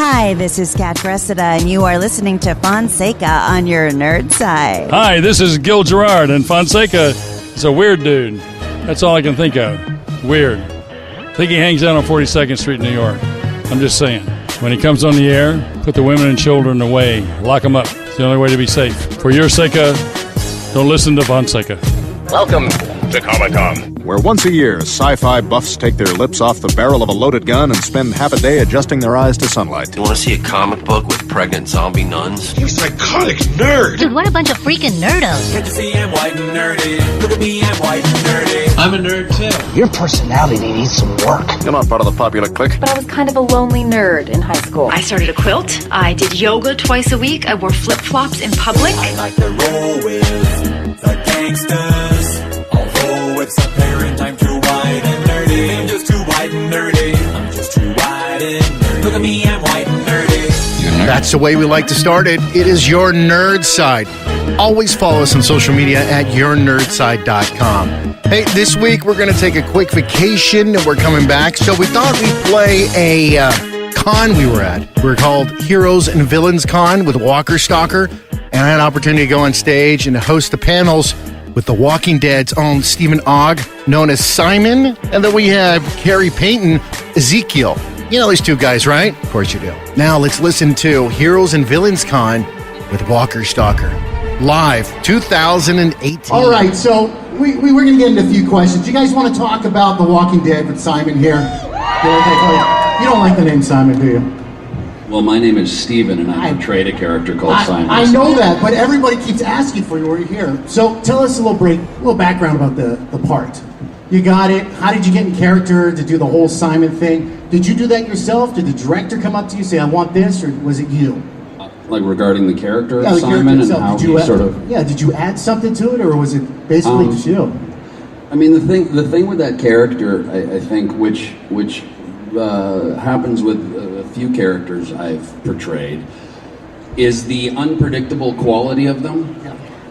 Hi, this is Kat Cressida, and you are listening to Fonseca on your nerd side. Hi, this is Gil Gerard, and Fonseca is a weird dude. That's all I can think of. Weird. I think he hangs out on 42nd Street in New York. I'm just saying. When he comes on the air, put the women and children away. Lock them up. It's the only way to be safe. For your sake, don't listen to Fonseca. Welcome to Comic-Con, where once a year, sci-fi buffs take their lips off the barrel of a loaded gun and spend half a day adjusting their eyes to sunlight. You want to see a comic book with pregnant zombie nuns? You psychotic nerd! Dude, what a bunch of freaking nerdos. Can't you see I'm white and nerdy? Look at me, I'm white and nerdy. I'm a nerd too. Your personality needs some work. You're not part of the popular clique. But I was kind of a lonely nerd in high school. I started a quilt. I did yoga twice a week. I wore flip-flops in public. I like to roll with the gangsters. Although it's apparent I'm too white and nerdy. I'm just too white and nerdy. I'm just too white and nerdy. Look at me, I'm white and nerdy. That's the way we like to start it. It is Your Nerd Side. Always follow us on social media at yournerdside.com. Hey, this week we're going to take a quick vacation and we're coming back. So we thought we'd play a con we were at. We're called Heroes and Villains Con with Walker Stalker. And I had an opportunity to go on stage and host the panels with The Walking Dead's own Stephen Ogg, known as Simon. And then we have Carrie Payton, Ezekiel. You know these two guys, right? Of course you do. Now let's listen to Heroes and Villains Con with Walker Stalker. Live, 2018. All right, so we're going to get into a few questions. You guys want to talk about The Walking Dead with Simon here? You don't like the name Simon, do you? Well, my name is Steven, and I portrayed a character called Simon. I know that, but everybody keeps asking for you. We're here. So tell us a little background about the part. You got it. How did you get in character to do the whole Simon thing? Did you do that yourself? Did the director come up to you and say, I want this, or was it you? Like regarding the character of the Simon character and how he sort of... Yeah, did you add something to it, or was it basically just you? I mean, the thing with that character, I think, which happens with a few characters I've portrayed, is the unpredictable quality of them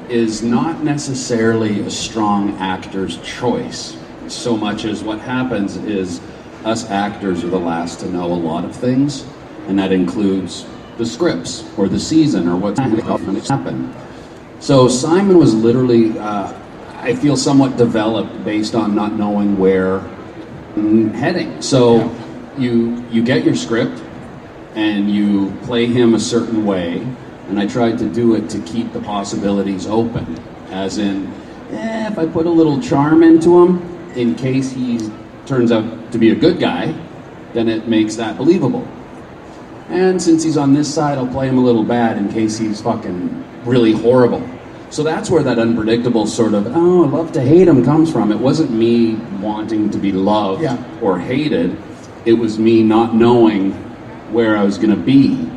is not necessarily a strong actor's choice, so much as what happens is us actors are the last to know a lot of things, and that includes the scripts or the season or what's going to happen. So Simon was literally, I feel, somewhat developed based on not knowing where I'm heading. So you get your script and you play him a certain way, and I tried to do it to keep the possibilities open, as in, if I put a little charm into him, in case he turns out to be a good guy, then it makes that believable. And since he's on this side, I'll play him a little bad in case he's fucking really horrible. So that's where that unpredictable sort of, oh, love to hate him comes from. It wasn't me wanting to be loved or hated. It was me not knowing where I was going to be.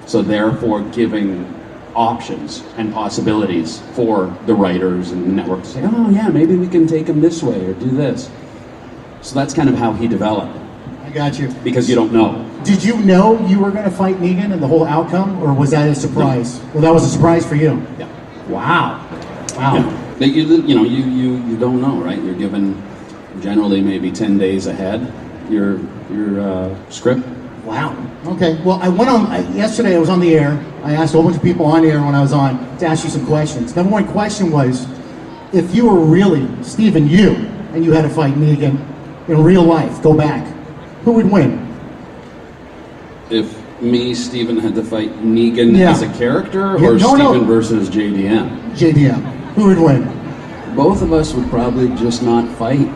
So therefore giving options and possibilities for the writers and the network to say, oh yeah, maybe we can take him this way or do this. So that's kind of how he developed. I got you. Because you don't know. Did you know you were going to fight Negan and the whole outcome, or was that a surprise? No. Well, that was a surprise for you. Yeah. Wow. Yeah. You don't know, right? You're given generally maybe 10 days ahead your script. Wow. Okay. Well, I went on yesterday. I was on the air. I asked a whole bunch of people on the air when I was on to ask you some questions. Number one question was, if you were really Stephen Yu and you had to fight Negan in real life, go back, who would win? If me, Stephen, had to fight Negan as a character, or Stephen versus JDM? JDM. Who would win? Both of us would probably just not fight.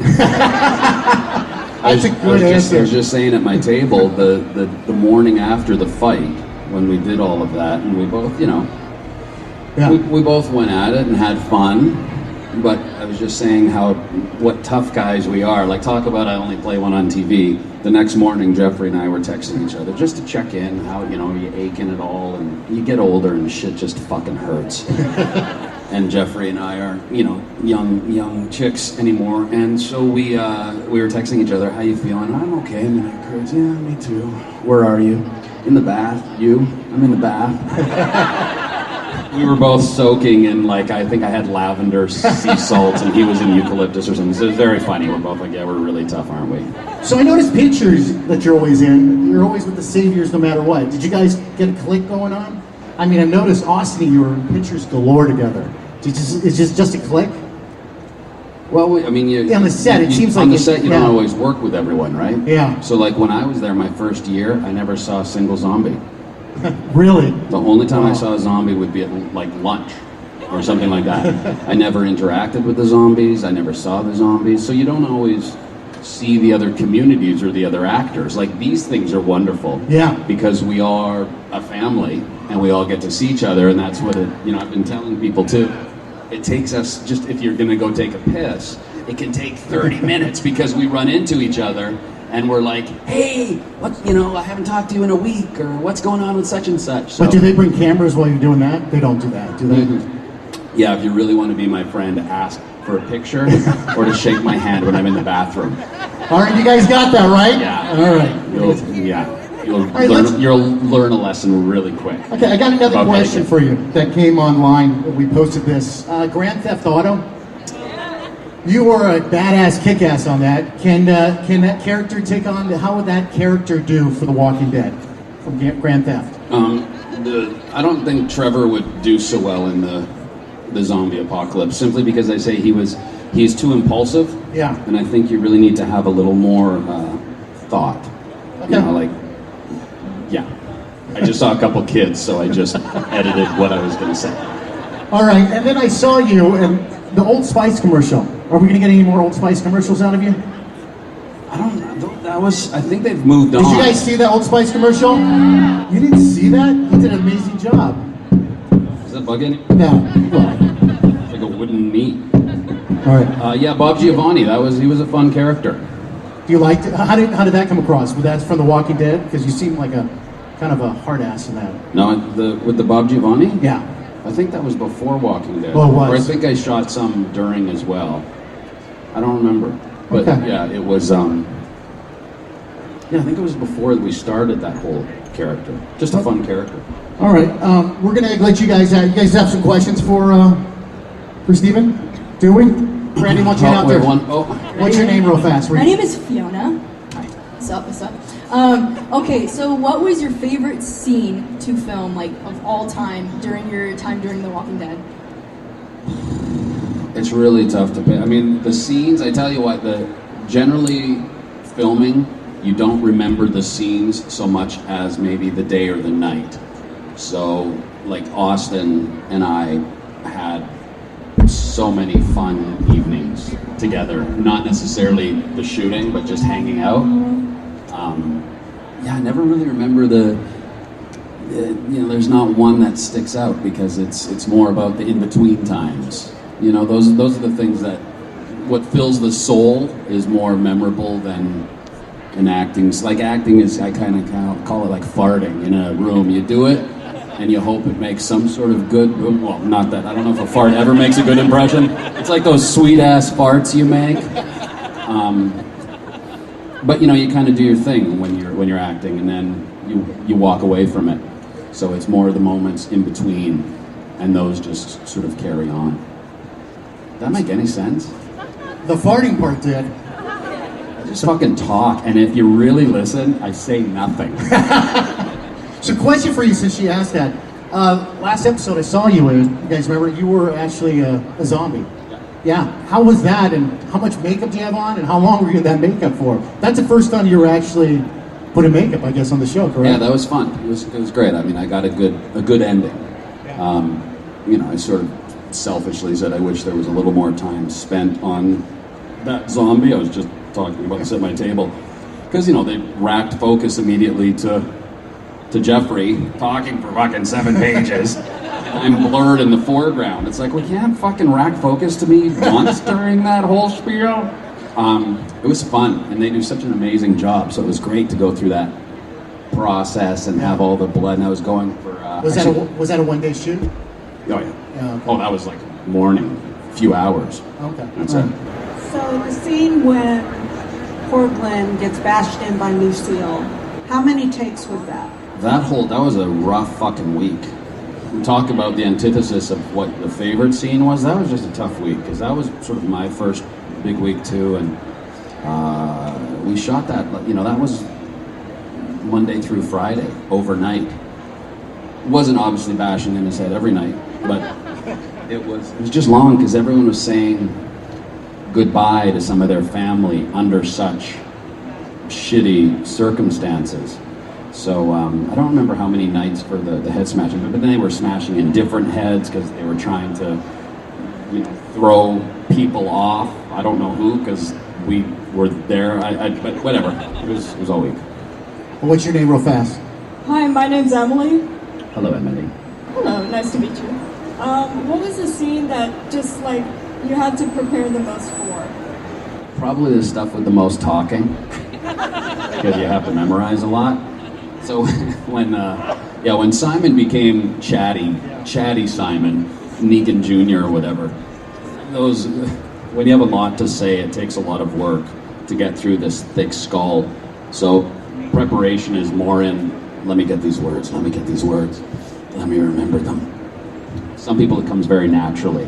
That's a good answer. I was just saying at my table, the morning after the fight, when we did all of that, and we both, we both went at it and had fun. But I was just saying what tough guys we are. Like, talk about I only play one on TV. The next morning, Jeffrey and I were texting each other just to check in, how, you aching at all, and you get older and shit just fucking hurts. And Jeffrey and I are, young chicks anymore. And so we were texting each other, how you feeling? I'm okay. And then I encouraged, yeah, me too. Where are you? In the bath. You? I'm in the bath. We were both soaking in, like, I think I had lavender sea salts and he was in eucalyptus or something. So it was very funny. We're both like, yeah, we're really tough, aren't we? So I noticed pictures that you're always in. You're always with the Saviors no matter what. Did you guys get a click going on? I mean, I noticed Austin, you were in pictures galore together. It's just a click? Well, I mean, on the set, it seems like... On the set, you don't always work with everyone, right? Yeah. So, like, when I was there my first year, I never saw a single zombie. Really? The only time I saw a zombie would be at, like, lunch or something like that. I never interacted with the zombies. I never saw the zombies. So you don't always see the other communities or the other actors. Like, these things are wonderful. Yeah. Because we are a family and we all get to see each other, and that's what I've been telling people too. It takes us, just if you're gonna go take a piss, it can take 30 minutes because we run into each other and we're like, hey, I haven't talked to you in a week, or what's going on with such and such. So, but do they bring cameras while you're doing that? They don't do that, do they? Mm-hmm. Yeah, if you really want to be my friend, ask for a picture or to shake my hand when I'm in the bathroom. All right, you guys got that, right? Yeah. All right. You'll learn a lesson really quick. Okay, I got another question for you that came online. We posted this. Grand Theft Auto. You were a badass kick-ass on that. Can that character take on? How would that character do for The Walking Dead from Grand Theft? I don't think Trevor would do so well in the zombie apocalypse, simply because I say he's too impulsive. Yeah. And I think you really need to have a little more thought. Okay. I just saw a couple kids, so I just edited what I was going to say. All right, and then I saw you in the Old Spice commercial. Are we going to get any more Old Spice commercials out of you? I don't know. I think they've moved on. Did you guys see that Old Spice commercial? You didn't see that? You did an amazing job. Is that bugging you? No. It's like a wooden meat. All right. Yeah, Bob Giovanni. He was a fun character. Do you like it? How did that come across? Was that from The Walking Dead? Because you seem like a kind of a hard ass in that. No, with the Bob Giovanni? Yeah. I think that was before Walking Dead. Oh, it was. Or I think I shot some during as well. I don't remember. But yeah, it was I think it was before we started that whole character. Just a fun character. All right. We're gonna let you guys have some questions for Steven? Do we? Randy, why don't you get out there? What's your name real fast? My name is Fiona. Hi. What's up? Okay, so what was your favorite scene to film, like, of all time during your time during The Walking Dead? It's really tough to pick. I mean, the scenes, I tell you what, generally filming, you don't remember the scenes so much as maybe the day or the night. So, like, Austin and I had so many fun evenings together. Not necessarily the shooting, but just hanging out. I never really remember there's not one that sticks out because it's more about the in-between times. Those are the things that what fills the soul is more memorable than in acting. It's like acting is, I kind of call it like farting in a room. You do it and you hope it makes some sort of good, well, not that, I don't know if a fart ever makes a good impression. It's like those sweet ass farts you make. But you kind of do your thing when you're acting, and then you walk away from it. So it's more the moments in between, and those just sort of carry on. Does that make any sense? The farting part did. I just fucking talk, and if you really listen, I say nothing. So, question for you, since she asked that. Last episode I saw you in. You guys remember? You were actually a zombie. Yeah. How was that, and how much makeup do you have on, and how long were you in that makeup for? That's the first time you were actually put in makeup, I guess, on the show, correct? Yeah, that was fun. It was great. I mean, I got a good ending. I sort of selfishly said I wish there was a little more time spent on that zombie. I was just talking about this at my table. Because, they racked focus immediately to Jeffrey talking for fucking 7 pages. I'm blurred in the foreground. It's like, we can't fucking rack focus to me once during that whole spiel. It was fun, and they do such an amazing job. So it was great to go through that process and have all the blood. And I was going for. Was that a one-day shoot? Oh yeah. Okay. Oh, that was like morning, a few hours. Okay. That's it. So the scene when Portland gets bashed in by Lucille, how many takes was that? That was a rough fucking week. talk about the antithesis of what the favorite scene was, that was just a tough week, because that was sort of my first big week too, and we shot that, that was Monday through Friday, overnight. It wasn't obviously bashing in his head every night, but it was just long, because everyone was saying goodbye to some of their family under such shitty circumstances. So I don't remember how many nights for the head smashing, but then they were smashing in different heads because they were trying to throw people off. I don't know who, because we were there. But whatever. It was all week. Well, what's your name, real fast? Hi, my name's Emily. Hello, Emily. Hello, nice to meet you. What was the scene that just like you had to prepare the most for? Probably the stuff with the most talking, because you have to memorize a lot. So when Simon became Chatty Simon, Negan Jr. or whatever, when you have a lot to say, it takes a lot of work to get through this thick skull. So preparation is more in, let me get these words, let me remember them. Some people it comes very naturally.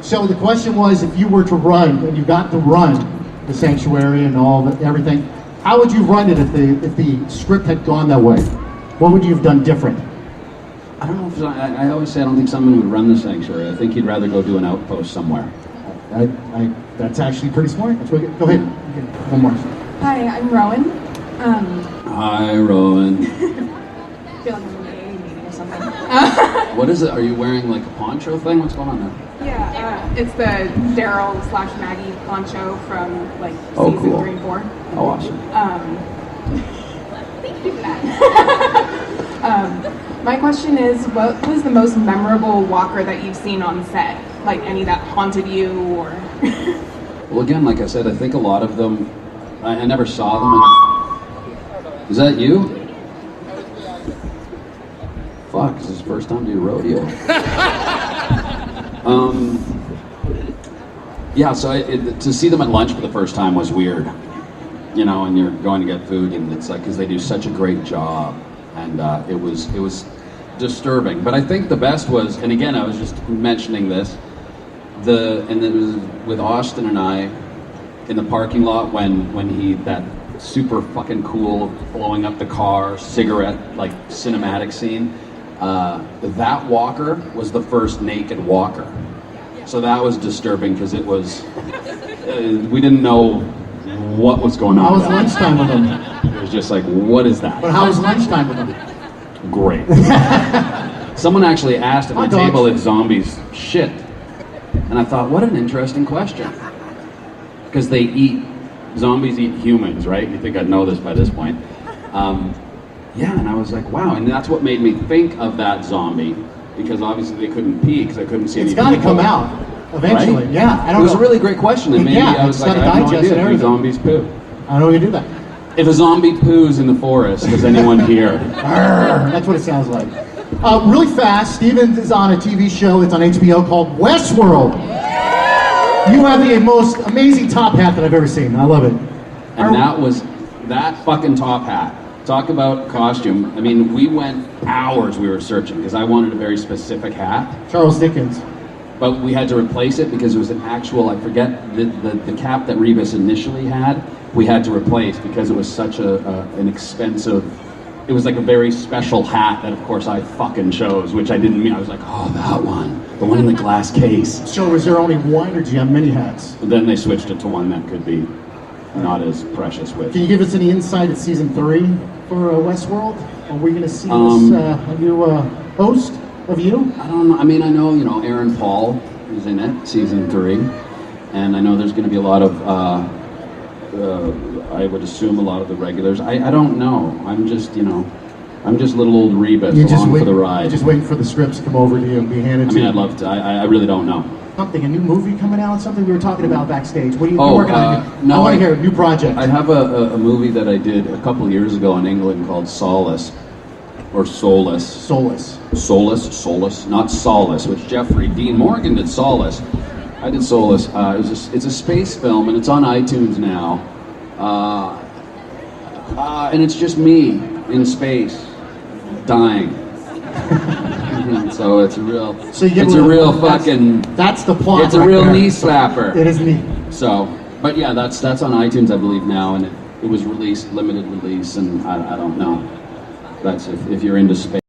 So the question was, if you were to run, and you got to run the Sanctuary and everything, how would you run it if the script had gone that way? What would you have done different? I don't know. I always say I don't think someone would run the Sanctuary. I think he'd rather go do an outpost somewhere. That's actually pretty smart. Go ahead. One more. Hi, I'm Rowan. Hi, Rowan. Feel like I'm in a meeting or something. What is it? Are you wearing like a poncho thing? What's going on there? Yeah, it's the Daryl/Maggie poncho from like season cool. 3 and 4. Oh, awesome. Thank you for that. My question is, what was the most memorable walker that you've seen on set? Like any that haunted you, or? Well, again, like I said, I think a lot of them, I never saw them. Is that you? Fuck, this is the first time to do rodeo. So to see them at lunch for the first time was weird. And you're going to get food, and it's like, because they do such a great job, and it was disturbing. But I think the best was, and again, I was just mentioning this, and it was with Austin and I in the parking lot when he, that super fucking cool blowing up the car cigarette like cinematic scene. That walker was the first naked walker. So that was disturbing, because it was, we didn't know what was going on. How was lunchtime with them? It was just like, what is that? But how was lunchtime with them? Great. Someone actually asked at my table if zombies shit. And I thought, what an interesting question. Because zombies eat humans, right? You think I'd know this by this point. And I was like, wow. And that's what made me think of that zombie. Because obviously they couldn't pee, because I couldn't see any people. It's got to come out eventually. Right? Yeah, I don't know. It was a really great question, and maybe I was like, I have no idea if zombies poo. I don't know how you do that. If a zombie poos in the forest, does anyone hear? That's what it sounds like. Really fast, Steven is on a TV show that's on HBO called Westworld. You have the most amazing top hat that I've ever seen. I love it. And that fucking top hat. Talk about costume. I mean, we went hours we were searching, because I wanted a very specific hat. Charles Dickens. But we had to replace it because it was an actual, I forget, the cap that Rebus initially had, we had to replace because it was such an expensive, it was like a very special hat that of course I fucking chose, which I didn't mean. I was like, oh, that one, the one in the glass case. So was there only one, or do you have many hats? But then they switched it to one that could be not as precious with. Can you give us any insight at season 3 for Westworld? Are we going to see this a new host of you? I don't know. I mean, I know Aaron Paul is in it, season 3, and I know there's going to be a lot of I would assume a lot of the regulars. I don't know. I'm just little old Rebus along for the ride. You're just waiting for the scripts to come over to you and be handed to you. I mean, I'd love to. I really don't know. Something, a new movie coming out, something we were talking about backstage. What are you working on? No, I want to hear a new project. I have a movie that I did a couple years ago in England called Solace, or Solus. Solus, not Solace, which Jeffrey Dean Morgan did Solace. I did Solus. It's a space film, and it's on iTunes now. And it's just me in space, dying. So it's a real, So you get it's a real fucking. That's the plot. It's a right real there. knee slapper. It is neat. So, but yeah, that's on iTunes, I believe now, and it was released, limited release, and I don't know. That's if you're into space.